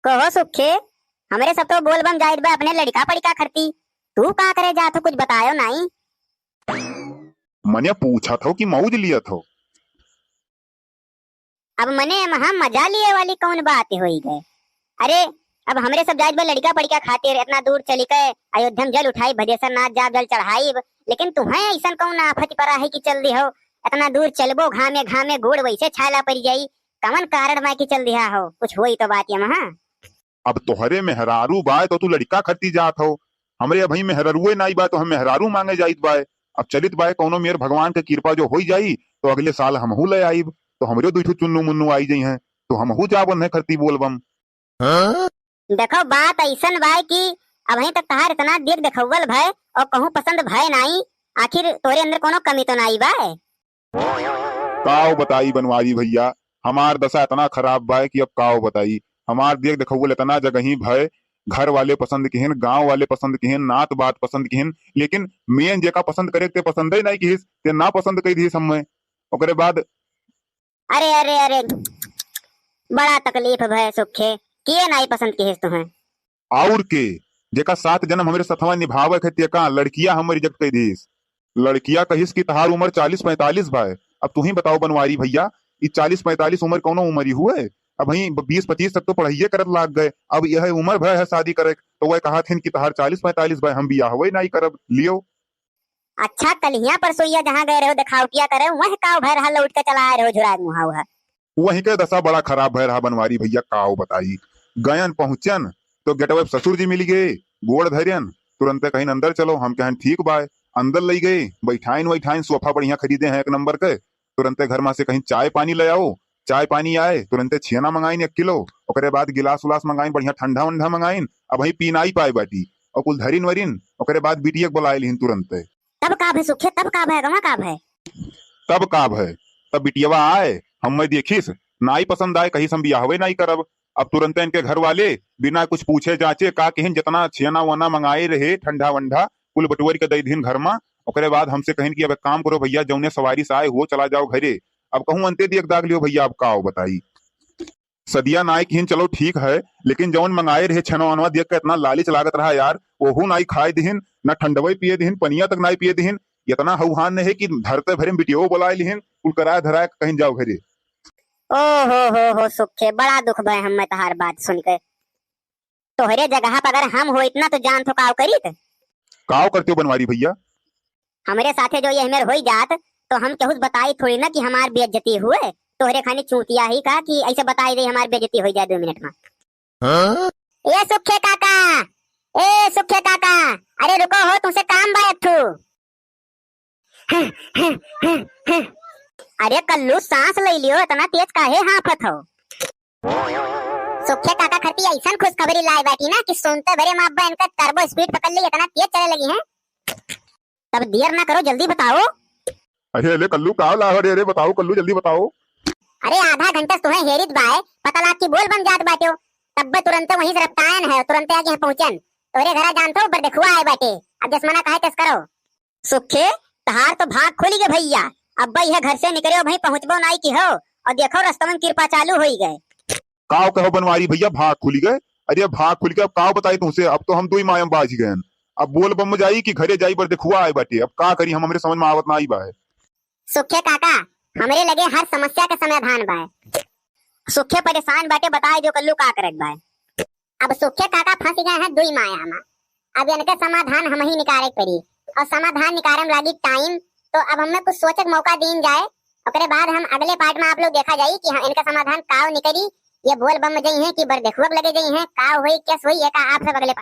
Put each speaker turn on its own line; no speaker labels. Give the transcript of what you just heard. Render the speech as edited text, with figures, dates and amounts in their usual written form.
कहो सुखे, हमरे सब तो बोल बम जाइत बा अपने लड़का पड़का खरती। तू का करे जा तो कुछ बतायो नहीं।
मने पूछा था कि मौज लिया था।
अब मने हम मजा लिए वाली कौन बात हुई गए। अरे अब हमरे सब जाइत बा लड़का पड़का खातिर इतना दूर चली के अयोध्या में जल उठाई, भदेसर नाथ जाब जल चढ़ाई। लेकिन तुम्हें ऐसा कौन आफत परा है कि चल दी हो इतना दूर चलबो घामे घामे गोड़ वैसे छाला पड़ जाई। कवन कारण में कि चल दिया हो, कुछ हुई तो बात ये महा।
अब तोहरे मेहरारू बाय तो तू लड़का खरती जात हो, हमरे अभी मेहरारूए नाई बा तो हम मेहरारू मांगे जाइत बाय। अब चलित बाय कौनो मेर भगवान के कृपा जो हो जाई तो अगले साल हमहू ले आईब, तो हमरे दुठू चुन्नू मुन्नू आई जाई हैं तो हमहू जाबन है खरती बोलबम।
देखो बात ऐसन भाई कि अभी तक तहार इतना देख देखवल भाई और कहूँ पसंद भाई नहीं। आखिर तोरे अंदर कोनो कमी तो नहीं बाय।
काओ बताई बनवारी भैया, हमार दशा इतना खराब बा कि अब काओ बताई। हमार देख देखौल इतना जगही भय, घर वाले पसंद किहन, गांव वाले पसंद किहन, नात बात पसंद किहन, लेकिन मेन जेका पसंद करे ते पसंद ही नहीं किहिस, ते ना पसंद कई दी समय ओकरे बाद।
अरे अरे अरे बड़ा तकलीफ भय सुखे, किए नहीं पसंद किहिस तुम्हें।
और के जेका 7 जन्म हमरे सथवा निभावे खे तेका लड़किया हम रिजेक्ट कई दीस। लड़किया कहिस कि तहार उम्र 40-45 भाई। अब तू ही बताओ बनवारी भैया, ये 40-45 उम्र कौनो उम्र ही हुए। अब वही 20-25 तक तो पढ़ाइए करत लाग गए, अब यह उम्र भय है शादी करे तो वह कहा थे कि तहार 40-45 भाई हम बियाह हुए नहीं करब लियो।
अच्छा कलिया परसोइया जहाँ गए रहो दिखाओ किया करे वह काव भय रहा लौट के चला आए रहो झुरा मुहा हुआ।
वही के दशा बड़ा खराब भय रहा बनवारी भैया, काओ बताई। गयन पहुंचन तो गेटवे ससुर जी मिल गए, गोड़ धरियन तुरंत कहीं अंदर चलो, हम कहन ठीक बाय। अंदर ले गए, बैठाइन वैठाइन सोफा बढ़िया खरीदे हैं 1 नंबर के। तुरंत घर में से कहीं चाय पानी ले आओ, चाय पानी आए तुरंत छेना मंगाइन 1 किलो, ओकरे बाद गिलास उलास मंगाइन बढ़िया ठंडा वंडा मंगाइन। अब वही पी नाई पाए बाटी और कुल धरिन वरिन ओकरे बाद बिटिया बुलाए लिहिन तुरंत।
तब का भय सुखे, तब का भय गवा का भय।
तब का भय, तब बिटियावा आए, हम देखिस नाई पसंद आए, कहीं हम बियाहवे नहीं करब। अब तुरंत इनके घर वाले बिना कुछ पूछे जांचे का कहीं जितना छेना वना मंगाए रहे ठंडा वंडा कुल बटुअर के दई दिन घर में। ओकरे बाद हमसे कहीं कि अब एक काम करो भैया, जौने सवारी से आए हो चला जाओ घरे। अब कहूँ अंते दियक दाग लियो भैया, अब का बताई। सदिया नाई कहीं चलो ठीक है, लेकिन जौन मंगाए रहे छेना वनवा देख के इतना लालच लागत रहा यार, ओहू नाई खाए दिहिन, न ठंडवई पिए दिहिन, पनिया तक नाई पिए दिहिन। इतना हौहान नहीं है कि धरते भरे में बिटियो बुलाए लिहिन, कुल कराए धराए कहीं जाओ घरे।
ओ हो सुखे, बड़ा दुख भय हम तहार बात सुनकर। तोहरे जगह पर अगर हम हो इतना तो जान तो काव करीत।
काव करते हो बनवारी भैया।
हमरे साथे जो ये हमें हो जात तो हम केहू बताई थोड़ी ना कि हमार बेइज्जती हुए। तोहरे खानी चूतिया ही का कि ऐसे बताई दे हमार बेइज्जती हो जाए 2 मिनट में। ए सुखे काका, ए सुखे काका, अरे रुको हो, तुमसे काम बा थू। अरे कल्लू सांस ले लियो, इतना तेज काहे हाफत हो। सुखे काका खरती ऐसा खुशखबरी लाए बैठी ना कि सुनते भरे माँ अब्बा इनका टर्बो स्पीड पकड़ ली, इतना तेज चलने लगी है। तब देर ना करो, जल्दी बताओ।
अरे कल्लू का ला, अरे बताओ कल्लू जल्दी बताओ।
अरे आधा घंटा तुम्हें हेरित बाय, पता लाग की बोल बम जात बाटो। तब तुरंत वहीं से रफ्तान है, तुरंत आगे पहुंचन तोरे घरा जानतो बर देखुआ आए बाटे। अब जसमना काहे तस करो। सुखे तहार तो भाग खुली गए भैया, अब भाई है घर से निकलो भाई पहुंचबो नहीं की हो, और देखो रास्ते में कृपा चालू हो गए।
काव कहो बनवारी भैया, भाग खुली गए। अरे भाग खुल के अब काव बताई तुमसे, अब तो हम 2 ही मायम बाज गए। अब बोल बम जाई कि घरे जाई बर देखुआ आए बाटे, अब का करी हम, हमरे समझ में आवत ना आई बा।
सुखे काका हमरे लगे हर समस्या का समाधान बा। सुखे परेशान बाटे, बताए जो कल्लू का करत बा। अब सुखे काका फंस गए हैं 2 माया में, अब इनका समाधान हम ही निकाले पड़ी, और समाधान निकालने लागी टाइम तो अब हमें कुछ सोचक मौका दीन जाए। ओकरे बाद हम अगले पार्ट में आप लोग देखा जाये कि हाँ, इनका समाधान काव निकली, ये बोल बम जई है कि बर देखुआ लगे जई है, काव हुई कैस हुई, एक आप सब अगले